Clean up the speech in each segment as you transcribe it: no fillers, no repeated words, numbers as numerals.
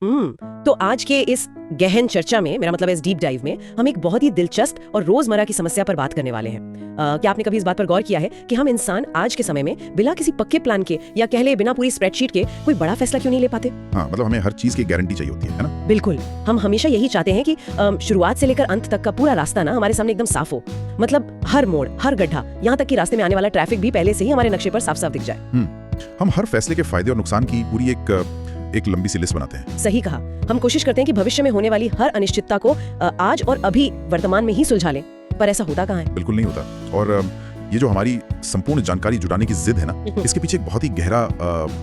तो आज के इस गहन चर्चा में, मेरा मतलब इस डीप डाइव में, हम एक बहुत ही दिलचस्प और रोजमर्रा की समस्या पर बात करने वाले हैं। क्या आपने कभी इस बात पर गौर किया है कि हम इंसान आज के समय में बिना किसी पक्के प्लान के या कह ले बिना पूरी स्प्रेडशीट के कोई बड़ा फैसला क्यों नहीं ले पाते? हाँ, मतलब हमें हर चीज की गारंटी चाहिए होती है ना? बिल्कुल, हम हमेशा यही चाहते हैं कि शुरुआत से लेकर अंत तक का पूरा रास्ता ना हमारे सामने एकदम साफ हो। मतलब हर मोड़, हर गड्ढा, यहाँ तक कि रास्ते में आने वाला ट्रैफिक भी पहले से ही हमारे नक्शे पर साफ साफ दिख जाए। हम हर फैसले के फायदे और नुकसान की पूरी एक लंबी सी लिस्ट बनाते हैं। सही कहा। हम कोशिश करते हैं कि भविष्य में होने वाली हर अनिश्चितता को आज और अभी वर्तमान में ही सुलझा लें, पर ऐसा होता कहाँ है? बिल्कुल नहीं होता। और ये जो हमारी संपूर्ण जानकारी जुटाने की जिद है ना, इसके पीछे एक बहुत ही गहरा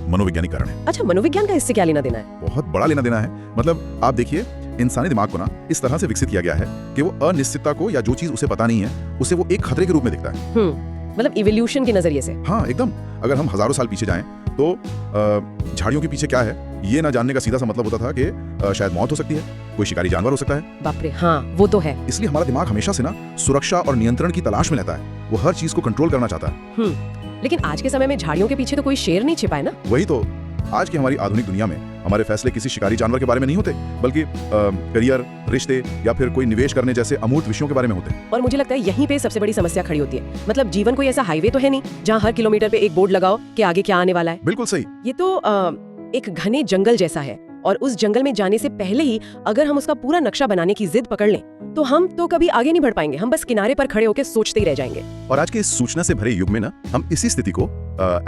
मनोवैज्ञानिक कारण है। अच्छा, मनोविज्ञान का इससे क्या लेना देना है? बहुत बड़ा लेना देना है। मतलब आप देखिए, इंसानी दिमाग को ना इस तरह से विकसित किया गया है कि वो अनिश्चितता को या जो चीज उसे पता नहीं है उसे वो एक खतरे के रूप में दिखता है। मतलब इवोल्यूशन के नजरिए से। हाँ, एकदम। अगर हम हजारों साल पीछे जाएं तो झाड़ियों के पीछे क्या है ये ना जानने का सीधा सा मतलब होता था कि शायद मौत हो सकती है, कोई शिकारी जानवर हो सकता है। बाप रे, हाँ वो तो है। इसलिए हमारा दिमाग हमेशा से ना सुरक्षा और नियंत्रण की तलाश में रहता है। वो हर चीज को कंट्रोल करना चाहता है। लेकिन आज के समय में झाड़ियों के पीछे तो कोई शेर नहीं छिपा है ना? वही तो। आज की हमारी आधुनिक दुनिया में हमारे फैसले किसी शिकारी जानवर के बारे में नहीं होते, बल्कि करियर, रिश्ते या फिर कोई निवेश करने जैसे अमूर्त विषयों के बारे में होते हैं। और मुझे लगता है यहीं पे सबसे बड़ी समस्या खड़ी होती है। मतलब जीवन कोई ऐसा हाईवे तो है नहीं जहाँ हर किलोमीटर पे एक बोर्ड लगाओ कि आगे क्या आने वाला है। बिल्कुल सही। ये तो एक घने जंगल जैसा है, और उस जंगल में जाने से पहले ही अगर हम उसका पूरा नक्शा बनाने की जिद पकड़ लें तो हम तो कभी आगे नहीं बढ़ पाएंगे। हम बस किनारे पर खड़े होकर सोचते ही रह जाएंगे। और आज के इस सूचना से भरे युग में ना हम इसी स्थिति को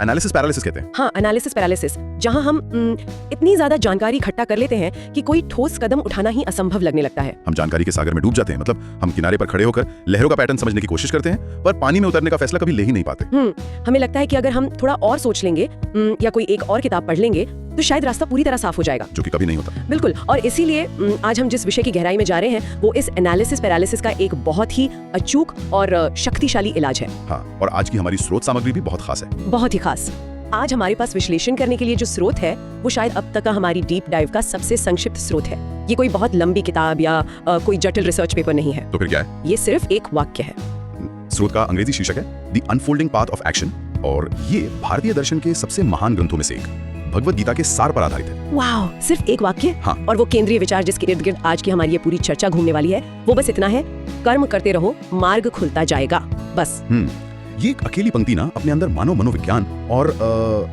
एनालिसिस पैरालिसिस कहते हैं। हाँ, एनालिसिस पैरालिसिस, जहाँ हम इतनी ज्यादा जानकारी इकट्ठा कर लेते हैं कि कोई ठोस कदम उठाना ही असंभव लगने लगता है। हम जानकारी के सागर में डूब जाते हैं। मतलब हम किनारे पर खड़े होकर लहरों का पैटर्न समझने की कोशिश करते हैं, पर पानी में उतरने का फैसला कभी ले ही नहीं पाते। हमें लगता है कि अगर हम थोड़ा और सोच लेंगे या कोई एक और किताब पढ़ लेंगे तो शायद रास्ता पूरी तरह साफ हो जाएगा, जो कि कभी नहीं होता। बिल्कुल। और इसीलिए आज हम जिस विषय की गहराई में जा रहे हैं वो इस एनालिसिस पैरालिसिस का एक बहुत ही अचूक और शक्तिशाली इलाज है। हाँ, और आज की हमारी स्रोत सामग्री भी बहुत खास है। बहुत ही खास। आज हमारे पास विश्लेषण करने के लिए जो स्रोत है वो शायद अब तक का हमारी डीप डाइव का सबसे संक्षिप्त स्रोत है। ये कोई बहुत लंबी किताब या कोई जटिल रिसर्च पेपर नहीं है। तो फिर क्या है? ये सिर्फ एक वाक्य है। स्रोत का अंग्रेजी शीर्षक है the unfolding path of action, और ये भारतीय दर्शन के सबसे महान ग्रंथों में से एक, भगवद गीता के सार पर आधारित है। वाह, सिर्फ एक वाक्य? हाँ। और वो केंद्रीय विचार जिसके इर्द गिर्द आज की हमारी ये पूरी चर्चा घूमने वाली है वो बस इतना है, कर्म करते रहो, मार्ग खुलता जाएगा, बस। ये एक अकेली पंक्ति ना अपने अंदर मानव मनोविज्ञान और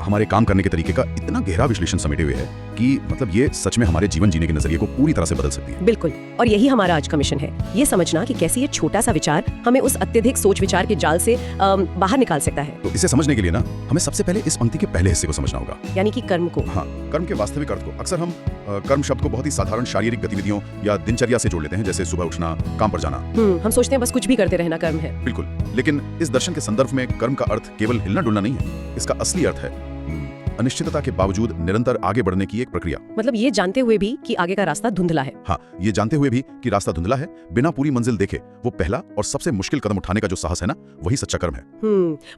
हमारे काम करने के तरीके का इतना गहरा विश्लेषण समेटे हुए है कि मतलब ये सच में हमारे जीवन जीने के नजरिए को पूरी तरह से बदल सकती है। बिल्कुल। और यही हमारा आज का मिशन है, ये समझना कि कैसे ये छोटा सा विचार हमें उस अत्यधिक सोच विचार के जाल से बाहर निकाल सकता है। तो इसे समझने के लिए ना हमें सबसे पहले इस पंक्ति के पहले हिस्से को समझना होगा, यानी कि कर्म को। हाँ, कर्म के वास्तविक अर्थ को। अक्सर हम कर्म शब्द को बहुत ही साधारण शारीरिक गतिविधियों या दिनचर्या से जोड़ लेते हैं, जैसे सुबह उठना, काम पर जाना। हम सोचते हैं बस कुछ भी करते रहना कर्म है। बिल्कुल। लेकिन इस दर्शन के संदर्भ में कर्म का अर्थ केवल हिलना डुलना नहीं है। इसका असली अर्थ है अनिश्चितता के बावजूद निरंतर आगे बढ़ने की एक प्रक्रिया। मतलब ये जानते हुए भी कि आगे का रास्ता धुंधला है। हाँ, ये जानते हुए भी कि रास्ता धुंधला है, बिना पूरी मंजिल देखे वो पहला और सबसे मुश्किल कदम उठाने का जो साहस है ना, वही सच्चा कर्म है।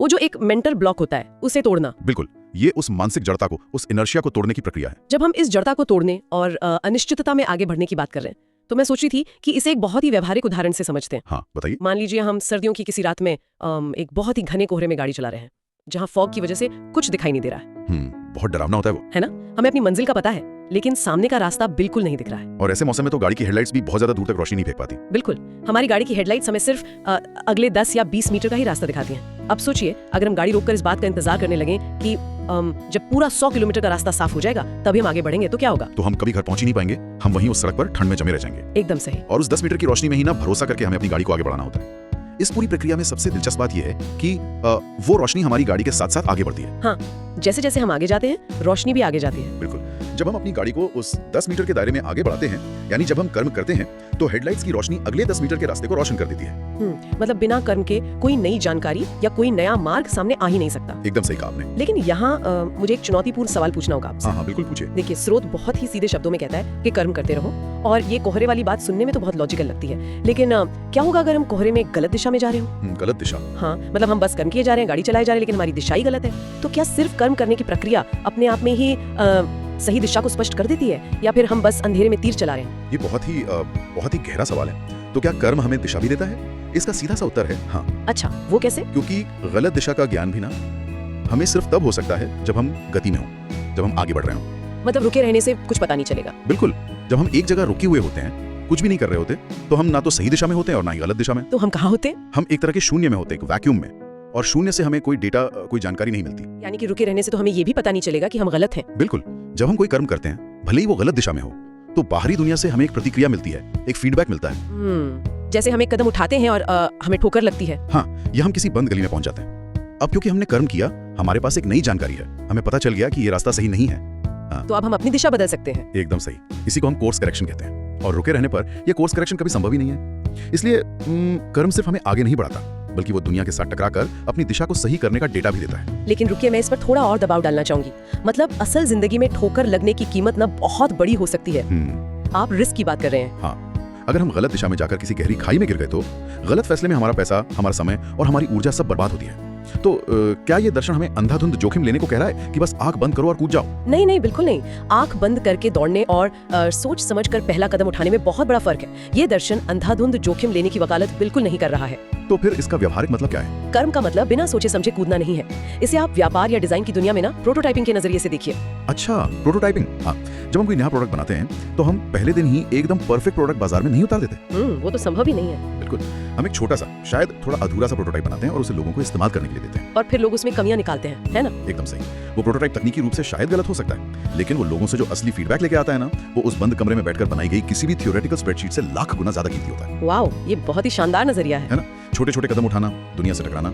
वो जो एक मेंटल ब्लॉक होता है उसे तोड़ना। बिल्कुल, ये उस मानसिक जड़ता को, उस इनर्शिया को तोड़ने की प्रक्रिया है। जब हम इस जड़ता को तोड़ने और अनिश्चितता में आगे बढ़ने की बात कर रहे हैं तो मैं सोच रही थी कि इसे एक बहुत ही व्यवहारिक उदाहरण से समझते हैं। हाँ, बताइए। मान लीजिए हम सर्दियों की किसी रात में एक बहुत ही घने कोहरे में गाड़ी चला रहे हैं, जहाँ फॉग की वजह से कुछ दिखाई नहीं दे रहा है। बहुत डरावना होता है वो, है ना? हमें अपनी मंजिल का पता है लेकिन सामने का रास्ता बिल्कुल नहीं दिख रहा है। और ऐसे मौसम में तो गाड़ी की हेडलाइट्स भी बहुत ज्यादा दूर तक रोशनी नहीं फेंक पाती। बिल्कुल, हमारी गाड़ी की हेडलाइट्स हमें सिर्फ अगले 10 या 20 मीटर का ही रास्ता दिखाती हैं। अब सोचिए, अगर हम गाड़ी रोककर इस बात का इंतजार करने लगे कि जब पूरा 100 किलोमीटर का रास्ता साफ हो जाएगा तभी हम आगे बढ़ेंगे, तो क्या होगा? तो हम कभी घर पहुंच ही नहीं पाएंगे। हम वहीं उस सड़क पर ठंड में जमे रह जाएंगे। एकदम सही। और उस 10 मीटर की रोशनी में ही ना भरोसा करके हमें अपनी गाड़ी को आगे बढ़ाना होता है। इस पूरी प्रक्रिया में सबसे दिलचस्प बात यह है कि वो रोशनी हमारी गाड़ी के साथ साथ आगे बढ़ती है। हाँ, जैसे जैसे हम आगे जाते हैं रोशनी भी आगे जाती है। बिल्कुल। जब हम अपनी गाड़ी को उस 10 मीटर के दायरे में आगे बढ़ाते हैं, यानी जब हम कर्म करते हैं, तो हेडलाइट्स की रोशनी अगले 10 मीटर के रास्ते को रोशन कर देती है। मतलब बिना कर्म के कोई नई जानकारी या कोई नया मार्ग सामने आ ही नहीं सकता। एकदम सही कहा आपने। लेकिन यहाँ मुझे एक चुनौतीपूर्ण सवाल पूछना होगा आपसे। हाँ, बिल्कुल पूछिए। देखिए, स्रोत बहुत ही सीधे शब्दों में कहता है कि कर्म करते रहो, और ये कोहरे वाली बात सुनने में तो बहुत लॉजिकल लगती है, लेकिन क्या होगा अगर हम कोहरे में गलत दिशा में जा रहे हो? गलत दिशा? हाँ, मतलब हम बस कर्म किए जा रहे हैं, गाड़ी चलाए जा रहे हैं, लेकिन हमारी दिशा ही गलत है। तो क्या सिर्फ कर्म करने की प्रक्रिया अपने आप में ही सही दिशा को स्पष्ट कर देती है, या फिर हम बस अंधेरे में तीर चला रहे हैं? ये बहुत ही गहरा सवाल है। तो क्या कर्म हमें दिशा भी देता है? इसका सीधा सा उत्तर है हाँ। अच्छा, वो कैसे? क्योंकि गलत दिशा का ज्ञान भी ना हमें सिर्फ तब हो सकता है जब हम गति में हो, जब हम आगे बढ़ रहे हो। मतलब रुके रहने से कुछ पता नहीं चलेगा। बिल्कुल, जब हम एक जगह रुके हुए होते हैं, कुछ भी नहीं कर रहे होते, तो हम ना तो सही दिशा में होते हैं और ना ही गलत दिशा में। तो हम कहाँ होते हैं? हम एक तरह के शून्य में होते हैं, एक वैक्यूम में, और शून्य से हमें कोई डेटा, कोई जानकारी नहीं मिलती। यानी कि रुके रहने से तो हमें ये भी पता नहीं चलेगा कि हम गलत हैं। बिल्कुल, जब हम कोई कर्म करते हैं, भले ही वो गलत दिशा में हो, तो बाहरी दुनिया से हमें एक प्रतिक्रिया मिलती है, एक फीडबैक मिलता है। जैसे हम एक कदम उठाते हैं और हमें ठोकर लगती है। हाँ, या हम किसी बंद गली में पहुंच जाते हैं। अब क्योंकि हमने कर्म किया, हमारे पास एक नई जानकारी है, हमें पता चल गया कि ये रास्ता सही नहीं है। तो अब हम अपनी दिशा बदल सकते हैं। एकदम सही, इसी को हम कोर्स करेक्शन कहते हैं। और रुके रहने पर यह कोर्स करेक्शन कभी संभव ही नहीं है। इसलिए कर्म सिर्फ हमें आगे नहीं बढ़ाता, बल्कि वो दुनिया के साथ टकराकर अपनी दिशा को सही करने का डेटा भी देता है। लेकिन रुकिए, मैं इस पर थोड़ा और दबाव डालना चाहूंगी। मतलब असल जिंदगी में ठोकर लगने की कीमत ना बहुत बड़ी हो सकती है। आप रिस्क की बात कर रहे हैं। हाँ, अगर हम गलत दिशा में जाकर किसी गहरी खाई में गिर गए तो गलत फैसले में हमारा पैसा, हमारा समय और हमारी ऊर्जा सब बर्बाद होती है। तो क्या ये दर्शन हमें अंधाधुंध जोखिम लेने को कह रहा है कि बस आंख बंद करो और कूद जाओ? नहीं नहीं, बिल्कुल नहीं। आंख बंद करके दौड़ने और सोच समझकर पहला कदम उठाने में बहुत बड़ा फर्क है। ये दर्शन अंधाधुंध जोखिम लेने की वकालत बिल्कुल नहीं कर रहा है। तो फिर इसका व्यवहारिक मतलब क्या है? कर्म का मतलब बिना सोचे समझे कूदना नहीं है। इसे आप व्यापार या डिजाइन की दुनिया में ना प्रोटोटाइपिंग के नजरिए से देखिए। अच्छा, प्रोटोटाइपिंग। हाँ, जब हम कोई नया प्रोडक्ट बनाते हैं तो हम पहले दिन ही एकदम परफेक्ट प्रोडक्ट बाजार में नहीं उतार देते। वो तो संभव ही नहीं है। बिल्कुल, हम एक छोटा सा, शायद थोड़ा अधूरा सा प्रोटोटाइप बनाते हैं और उसे लोगों को इस्तेमाल करने के लिए देते हैं। और फिर लोग उसमें कमियां निकालते हैं, है ना? एकदम सही। वो प्रोटोटाइप तकनीकी रूप से शायद गलत हो सकता है, लेकिन वो लोगों से जो असली फीडबैक लेके आता है ना, वो उस बंद कमरे में बैठकर बनाई गई किसी भी थ्योरेटिकल स्प्रेडशीट से लाख गुना ज्यादा कीमती होता है। वाओ, ये बहुत ही शानदार नजरिया है ना? छोटे छोटे कदम उठाना, दुनिया से टकराना,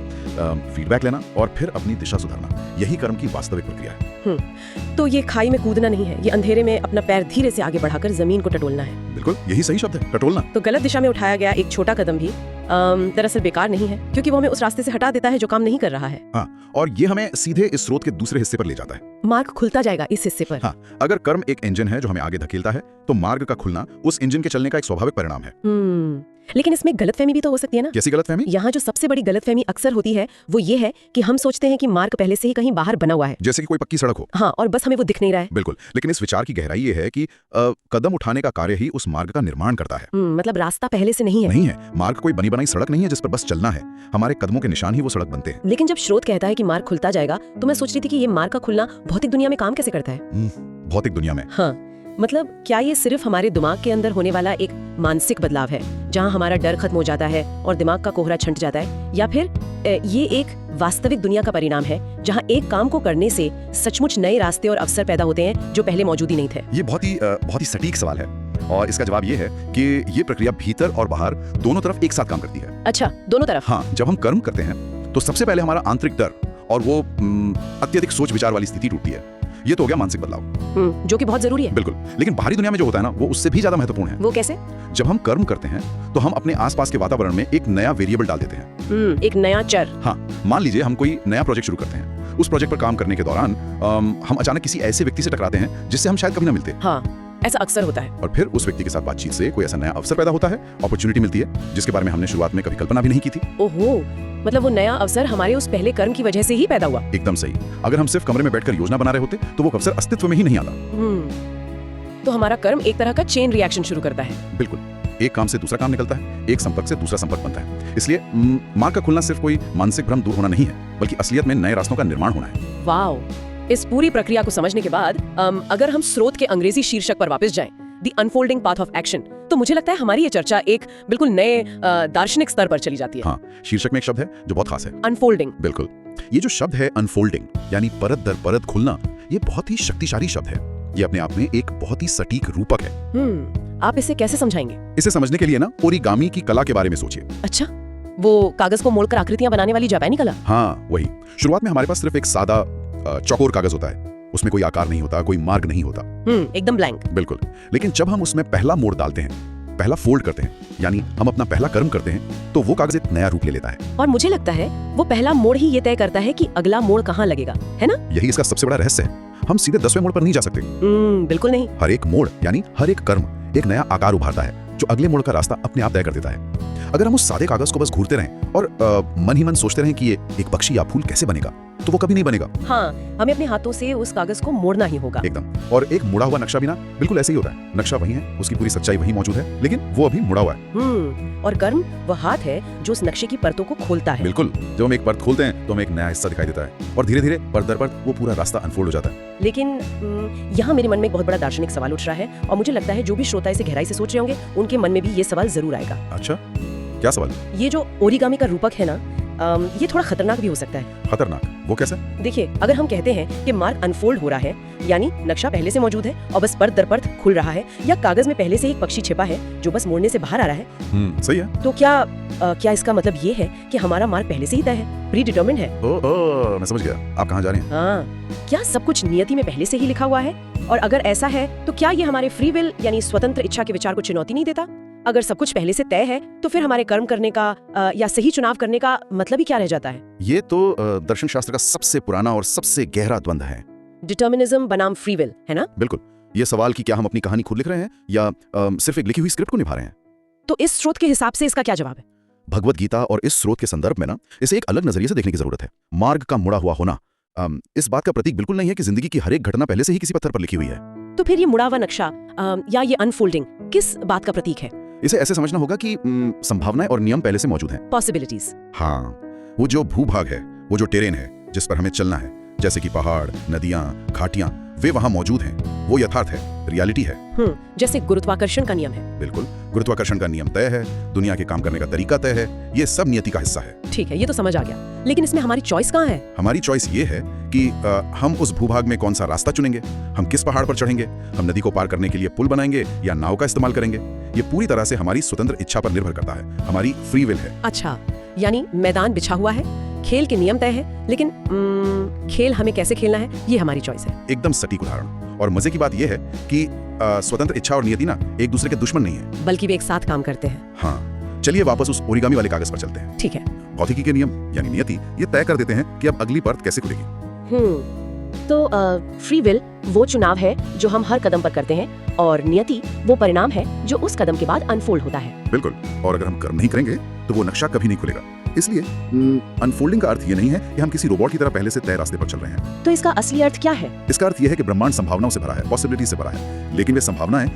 फीडबैक लेना और फिर अपनी दिशा सुधारना, यही कर्म की वास्तविक प्रक्रिया है। तो ये खाई में कूदना नहीं है, ये अंधेरे में अपना पैर धीरे से आगे बढ़ाकर जमीन को टटोलना है। बिल्कुल, यही सही शब्द है, टटोलना। तो गलत दिशा में उठाया गया एक छोटा कदम भी दरअसल बेकार नहीं है, क्योंकि वो हमें उस रास्ते से हटा देता है जो काम नहीं कर रहा है। हाँ, और ये हमें सीधे इस स्रोत के दूसरे हिस्से पर ले जाता है। मार्ग खुलता जाएगा इस हिस्से पर। हाँ, अगर कर्म एक इंजन है जो हमें आगे धकेलता है, तो मार्ग का खुलना उस इंजन के चलने का एक स्वाभाविक परिणाम है। लेकिन इसमें गलतफहमी भी तो हो सकती है ना? कैसी गलतफहमी? यहाँ जो सबसे बड़ी गलतफहमी अक्सर होती है वो ये है कि हम सोचते हैं कि मार्ग पहले से ही कहीं बाहर बना हुआ है, जैसे कि कोई पक्की सड़क हो। हाँ, और बस हमें वो दिख नहीं रहा है। बिल्कुल, लेकिन इस विचार की गहराई ये है कि कदम उठाने का कार्य ही उस मार्ग का निर्माण करता है। मतलब रास्ता पहले से नहीं है। नहीं है, मार्ग कोई बनी बनाई सड़क नहीं है जिस पर बस चलना है। हमारे कदमों के निशान ही वो सड़क बनते हैं। लेकिन जब स्रोत कहता है कि मार्ग खुलता जाएगा, तो मैं सोच रही थी कि ये मार्ग का खुलना भौतिक दुनिया में काम कैसे करता है? भौतिक दुनिया में? हाँ, मतलब क्या ये सिर्फ हमारे दिमाग के अंदर होने वाला एक मानसिक बदलाव है, जहाँ हमारा डर खत्म हो जाता है और दिमाग का कोहरा छंट जाता है, या फिर ये एक वास्तविक दुनिया का परिणाम है जहाँ एक काम को करने से सचमुच नए रास्ते और अवसर पैदा होते हैं जो पहले मौजूद ही नहीं थे? ये बहुत ही सटीक सवाल है, और इसका जवाब ये है कि ये प्रक्रिया भीतर और बाहर दोनों तरफ एक साथ काम करती है। अच्छा, दोनों तरफ? हाँ, जब हम कर्म करते हैं तो सबसे पहले हमारा आंतरिक डर और वो अत्यधिक सोच विचार वाली स्थिति टूटती है। ये तो हो गया मानसिक बदलाव, जो कि बहुत जरूरी है। बिल्कुल, लेकिन बाहरी दुनिया में जो होता है ना, वो उससे भी ज्यादा महत्वपूर्ण है। वो कैसे? जब हम कर्म करते हैं तो हम अपने आसपास के वातावरण में एक नया वेरिएबल डाल देते हैं। एक नया चर। हाँ, मान लीजिए हम कोई नया प्रोजेक्ट शुरू करते हैं। उस प्रोजेक्ट पर काम करने के दौरान हम अचानक किसी ऐसे व्यक्ति से टकराते हैं जिससे हम शायद कभी ना मिलते। हाँ, ऐसा अक्सर होता है। और फिर उस व्यक्ति के साथ बातचीत से कोई ऐसा नया अवसर पैदा होता है, अपॉर्चुनिटी मिलती है जिसके बारे में हमने शुरुआत में कभी कल्पना भी नहीं की थी। ओहो, मतलब वो नया अवसर हमारे उस पहले कर्म की वजह से ही पैदा हुआ। एकदम सही। अगर हम सिर्फ कमरे में बैठकर योजना बना रहे होते तो वो अवसर अस्तित्व में ही नहीं आता। तो हमारा कर्म एक तरह का चेन रिएक्शन शुरू करता है। बिल्कुल, एक काम से दूसरा काम निकलता है, एक संपर्क से दूसरा संपर्क बनता है। इसलिए मार्ग का खुलना सिर्फ कोई मानसिक भ्रम दूर होना नहीं है, बल्कि असलियत में नए रास्तों का निर्माण होना है। वाओ, इस पूरी प्रक्रिया को समझने के बाद अगर हम स्रोत के अंग्रेजी शीर्षक पर वापस जाएं, the unfolding path of action, तो मुझे लगता है हमारी ये चर्चा एक बिल्कुल नए दार्शनिक स्तर पर चली जाती है। हाँ, शीर्षक में एक शब्द है जो बहुत खास है, अनफोल्डिंग। बिल्कुल, ये जो शब्द है अनफोल्डिंग, यानी परत दर परत खुलना, ये बहुत ही शक्तिशाली शब्द है। ये अपने आप में एक बहुत ही सटीक रूपक है। आप इसे कैसे समझाएंगे? इसे समझने के लिए ना ओरिगामी की कला के बारे में सोचिए। अच्छा, वो कागज को मोड़कर आकृतियां बनाने वाली जापानी कला? हाँ, वही। शुरुआत में हमारे पास सिर्फ एक सादा चौकोर कागज होता है, उसमें कोई आकार नहीं होता, कोई मार्ग नहीं होता, एकदम ब्लैंक। बिल्कुल, लेकिन जब हम उसमें पहला मोड़ डालते हैं, पहला फोल्ड करते हैं, यानी हम अपना पहला कर्म करते हैं, तो वो कागज एक नया रूप ले लेता है। और मुझे लगता है वो पहला मोड़ ही ये तय करता है कि अगला मोड़ कहाँ लगेगा, है ना? यही इसका सबसे बड़ा रहस्य है। हम सीधे 10वें मोड़ पर नहीं जा सकते। बिल्कुल नहीं। हर एक मोड़ यानी हर एक कर्म एक नया आकार उभारता है जो अगले मोड़ का रास्ता अपने आप तय कर देता है। अगर हम उस सादे कागज को बस घूरते रहें और मन ही मन सोचते रहें कि ये एक पक्षी या फूल कैसे बनेगा, तो वो कभी नहीं बनेगा। हाँ, हमें अपने हाथों से उस कागज को मोड़ना ही होगा। एकदम। और एक मुड़ा हुआ नक्शा भी ना बिल्कुल ऐसे ही होता है। नक्शा वही है, उसकी पूरी सच्चाई वही मौजूद है, लेकिन वो अभी मुड़ा हुआ है। और कर्म वह हाथ है जो उस नक्शे की परतों को खोलता है। बिल्कुल। जब हम एक परत खोलते हैं तो हमें एक नया हिस्सा दिखाई देता है और धीरे धीरे परत दर परत वो पूरा रास्ता अनफोल्ड हो जाता है। लेकिन यहाँ मेरे मन में एक बहुत बड़ा दार्शनिक सवाल उठ रहा है और मुझे लगता है जो भी श्रोता इसे गहराई से सोच रहे होंगे उनके मन में भी ये सवाल जरूर आएगा। अच्छा, क्या सवाल? ये जो ओरिगामी का रूपक है ना, ये थोड़ा खतरनाक भी हो सकता है। खतरनाक? वो कैसे? देखिए, अगर हम कहते हैं कि मार्ग अनफोल्ड हो रहा है, यानी नक्शा पहले से मौजूद है और बस परत दर परत खुल रहा है, या कागज में पहले से एक पक्षी छिपा है जो बस मोड़ने से बाहर आ रहा है, सही है। तो क्या इसका मतलब ये है कि हमारा मार्ग पहले से ही तय है, प्री डिटर्मिन्ड है? मैं समझ गया आप कहाँ जा रहे हैं। हाँ, क्या सब कुछ नियति में पहले से ही लिखा हुआ है? और अगर ऐसा है तो क्या ये हमारे फ्री विल यानी स्वतंत्र इच्छा के विचार को चुनौती नहीं देता? अगर सब कुछ पहले से तय है तो फिर हमारे कर्म करने का या सही चुनाव करने का मतलब ही क्या रह जाता है? ये तो दर्शन शास्त्र का सबसे पुराना और सबसे गहरा द्वंद्व है। डिटर्मिनिज्म बनाम फ्री विल, है ना? बिल्कुल। ये सवाल कि क्या हम अपनी कहानी खुद लिख रहे हैं या सिर्फ एक लिखी हुई स्क्रिप्ट को निभा रहे हैं। तो इस स्रोत के हिसाब से इसका क्या जवाब है? भगवत गीता और इस स्रोत के संदर्भ में ना इसे एक अलग नजरिए से देखने की जरूरत है। मार्ग का मुड़ा हुआ होना इस बात का प्रतीक बिल्कुल नहीं है कि जिंदगी की हर एक घटना पहले से ही किसी पत्थर पर लिखी हुई है। तो फिर ये मुड़ा हुआ नक्शा या ये अनफोल्डिंग किस बात का प्रतीक है? इसे ऐसे समझना होगा कि संभावनाएं और नियम पहले से मौजूद हैं। पॉसिबिलिटीज। हाँ, वो जो भूभाग है, वो जो टेरेन है जिस पर हमें चलना है, जैसे कि पहाड़, नदियां, घाटियां, वे वहां मौजूद हैं। वो यथार्थ है, रियलिटी है। जैसे गुरुत्वाकर्षण का नियम है। बिल्कुल, गुरुत्वाकर्षण का नियम तय है, दुनिया के काम करने का तरीका तय है, ये सब नियति का हिस्सा है। ठीक है, ये तो समझ आ गया, लेकिन इसमें हमारी चॉइस कहाँ है? हमारी चॉइस ये है कि हम उस भूभाग में कौन सा रास्ता चुनेंगे, हम किस पहाड़ पर चढ़ेंगे, हम नदी को पार करने के लिए पुल बनाएंगे या नाव का इस्तेमाल करेंगे। ये पूरी तरह से हमारी स्वतंत्र इच्छा पर निर्भर करता है, हमारी फ्री विल है। अच्छा, यानी मैदान बिछा हुआ है, खेल के नियम तय है, लेकिन खेल हमें कैसे खेलना है ये हमारी चॉइस है। एकदम सटीक उदाहरण। और मजे की बात यह है कि स्वतंत्र इच्छा और नियति ना एक दूसरे के दुश्मन नहीं है, बल्कि वे एक साथ काम करते हैं। हाँ, चलिए वापस उस ओरिगामी वाले कागज पर चलते हैं। ठीक है। भौतिकी के नियम यानी नियति ये तय कर देते हैं कि अब अगली परत कैसे खुलेगी। तो फ्री विल वो चुनाव है जो हम हर कदम पर करते हैं और नियति वो परिणाम है जो उस कदम के बाद अनफोल्ड होता है। बिल्कुल। और अगर हम कर्म नहीं करेंगे तो वो नक्शा कभी नहीं खुलेगा। इसलिए अनफोल्डिंग का अर्थ ये नहीं है कि हम किसी रोबोट की तरह पहले से तय रास्ते पर चल रहे हैं। तो इसका असली अर्थ क्या है? इसका अर्थ यह है कि ब्रह्मांड संभावनाओं से भरा है, पॉसिबिलिटी से भरा है, लेकिन वे संभावनाएं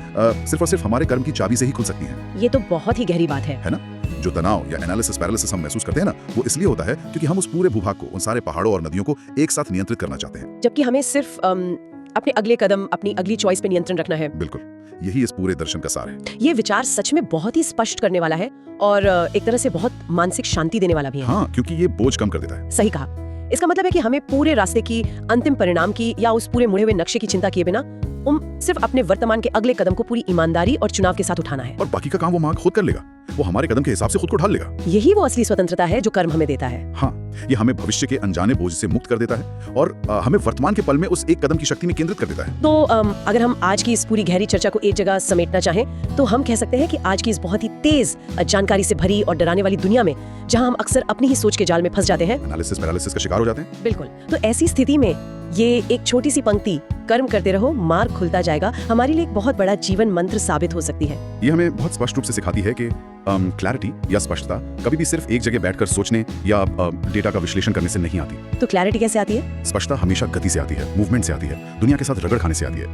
सिर्फ और सिर्फ हमारे कर्म की चाबी से ही खुल सकती हैं। ये तो बहुत ही गहरी बात है ना? जो तनाव या एनालिसिस पैरालिसिस हम महसूस करते हैं ना, वो इसलिए होता है क्योंकि हम उस पूरे भूभाग को, उन सारे पहाड़ों और नदियों को एक साथ नियंत्रित करना चाहते हैं, जबकि हमें सिर्फ अपने अगले कदम, अपनी अगली चॉइस पे नियंत्रण रखना है। बिल्कुल, यही इस पूरे दर्शन का सार है। ये विचार सच में बहुत ही स्पष्ट करने वाला है और एक तरह से बहुत मानसिक शांति देने वाला भी है। हाँ, क्योंकि ये बोझ कम कर देता है। सही कहा। इसका मतलब है कि हमें पूरे रास्ते की, अंतिम परिणाम की या उस पूरे मुड़े हुए नक्शे की चिंता किए बिना सिर्फ अपने वर्तमान के अगले कदम को पूरी ईमानदारी और चुनाव के साथ उठाना है। और बाकी का काम वो मार्ग खुद कर लेगा, वो हमारे कदम के हिसाब से खुद को ढाल लेगा। यही वो असली स्वतंत्रता है जो कर्म हमें देता है। हाँ, ये हमें भविष्य के अनजाने बोझ से मुक्त कर देता है और हमें वर्तमान के पल में उस एक कदम की शक्ति में केंद्रित कर देता है। तो अगर हम आज की इस पूरी गहरी चर्चा को एक जगह समेटना चाहें तो हम कह सकते हैं कि आज की इस बहुत ही तेज जानकारी से भरी और डराने वाली दुनिया में जहां हम अक्सर अपनी ही सोच के जाल में फंस जाते हैं, एनालिसिस पैरालिसिस का शिकार हो जाते हैं। बिल्कुल। तो ऐसी स्थिति में ये एक छोटी सी पंक्ति, कर्म करते रहो मार्ग खुलता जाएगा, हमारे लिए एक बहुत बड़ा जीवन मंत्र साबित हो सकती है। ये हमें बहुत स्पष्ट रूप से सिखाती है कि क्लैरिटी या स्पष्टता कभी भी सिर्फ एक जगह बैठकर सोचने या डेटा का विश्लेषण करने से नहीं आती। तो क्लैरिटी कैसे आती है? स्पष्टता हमेशा गति से आती है, मूवमेंट से आती है, दुनिया के साथ रगड़ खाने से आती है।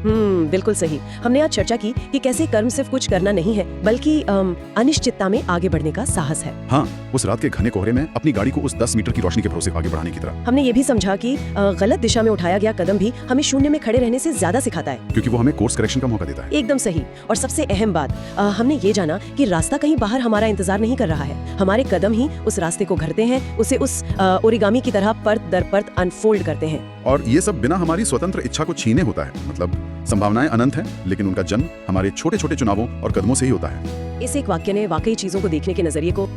बिल्कुल सही। हमने आज चर्चा की कि कैसे कर्म सिर्फ कुछ करना नहीं है, बल्कि अनिश्चितता में आगे बढ़ने का साहस है। हाँ, उस रात के घने कोहरे में अपनी गाड़ी को उस 10 मीटर की रोशनी के भरोसे आगे बढ़ाने की तरह। हमने ये भी समझा कि गलत दिशा में उठाया गया कदम भी हमें शून्य में खड़े रहने से ज्यादा सिखाता है, क्योंकि वो हमें कोर्स करेक्शन का मौका देता है। एकदम सही। और सबसे अहम बात, हमने ये जाना कि रास्ता कहीं बाहर हमारा इंतजार नहीं कर रहा है, हमारे कदम ही उस रास्ते को घरते हैं, उसे उस ओरिगामी की तरह परत दर परत अनफोल्ड करते हैं। और ये सब बिना हमारी स्वतंत्र इच्छा को छीने होता है। मतलब संभावनाएं अनंत हैं, लेकिन उनका जन्म हमारे छोटे छोटे चुनावों और कदमों से ही होता है। इस एक वाक्य ने वाकई चीजों को देखने के नजरिए को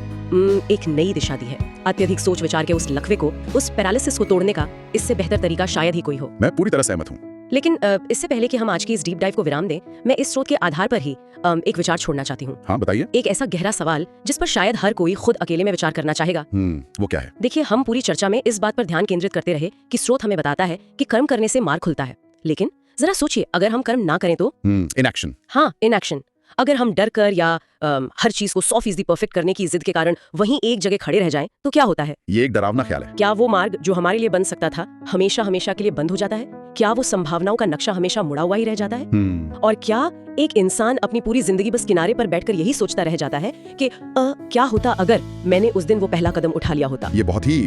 एक नई दिशा दी है। अत्यधिक सोच विचार के उस लकवे को, उस पैरालिसिस को तोड़ने का इससे बेहतर तरीका शायद ही कोई हो। मैं पूरी तरह सहमत हूँ। लेकिन इससे पहले कि हम आज की इस डीप डाइव को विराम दें, मैं इस स्रोत के आधार पर ही एक विचार छोड़ना चाहती हूँ। हाँ, बताइए। एक ऐसा गहरा सवाल जिस पर शायद हर कोई खुद अकेले में विचार करना चाहेगा। वो क्या है? देखिए, हम पूरी चर्चा में इस बात पर ध्यान केंद्रित करते रहे कि स्रोत हमें बताता है कि कर्म करने से मार्ग खुलता है, लेकिन जरा सोचिए, अगर हम कर्म ना करें तो? इनएक्शन। हाँ, इनएक्शन। अगर हम डर कर या हर चीज को 100% परफेक्ट करने की जिद के कारण वहीं एक जगह खड़े रह जाएं, तो क्या होता है? ये एक डरावना ख्याल है। क्या वो मार्ग जो हमारे लिए बन सकता था हमेशा हमेशा के लिए बंद हो जाता है? क्या वो संभावनाओं का नक्शा हमेशा मुड़ा हुआ ही रह जाता है? और क्या एक इंसान अपनी पूरी जिंदगी बस किनारे पर बैठकर यही सोचता रह जाता है कि क्या होता अगर मैंने उस दिन वो पहला कदम उठा लिया होता? ये बहुत ही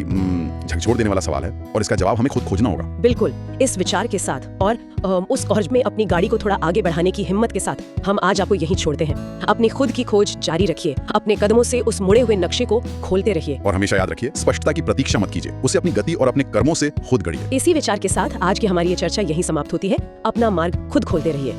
झकझोर देने वाला सवाल है और इसका जवाब हमें खुद खोजना होगा। बिल्कुल, इस विचार के साथ और उस खोज में अपनी गाड़ी को थोड़ा आगे बढ़ाने की हिम्मत के साथ हम आज आपको यहीं छोड़ते हैं। अपनी खुद की खोज जारी रखिए, अपने कदमों से उस मुड़े हुए नक्शे को खोलते रहिए और हमेशा याद रखिए, स्पष्टता की प्रतीक्षा मत कीजिए, उसे अपनी गति और अपने कर्मों से खुद गढ़िए। इसी विचार के साथ आज की हमारी ये चर्चा यहीं समाप्त होती है। अपना मार्ग खुद खोलते रहिए।